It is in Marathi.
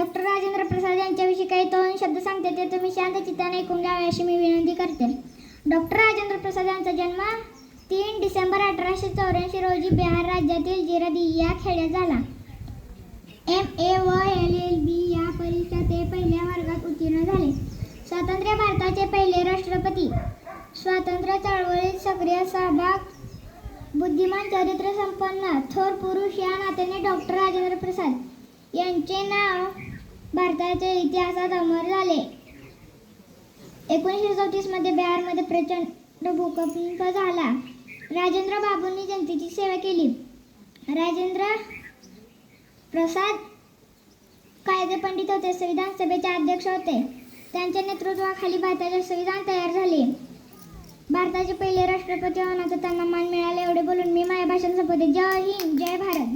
डॉक्टर राजेंद्र प्रसाद यांच्याविषयी काही दोन शब्द सांगते ते तुम्ही शांत चित्ताने ऐकून घ्यावे अशी मी विनंती करते. डॉक्टर राजेंद्र प्रसाद यांचा जन्म 3 डिसेंबर 1884 रोजी बिहार राज्यातील जिरदी या खेड्यात झाला. MA व LLB या परीक्षा ते पहिल्या वर्गात उत्तीर्ण झाले. स्वतंत्र भारताचे पहिले राष्ट्रपती. स्वातंत्र्य चळवळीत सक्रिय सहभाग. बुद्धिमान, चरित्र संपन्न, थोर पुरुष या नात्याने डॉक्टर राजेंद्र प्रसाद यांचे नाव भारताच्या इतिहासात अमर झाले. 1934 मध्ये बिहारमध्ये प्रचंड भूकंप झाला. राजेंद्र बाबूंनी जनतेची सेवा केली. राजेंद्र प्रसाद कायदेपंडित होते. संविधान सभेचे अध्यक्ष होते. त्यांच्या नेतृत्वाखाली भारताचे संविधान तयार झाले. भारताचे पहिले राष्ट्रपती होण्याचा त्यांना मान मिळाला. एवढे बोलून मी माझे भाषण संपवते. जय हिंद, जय भारत.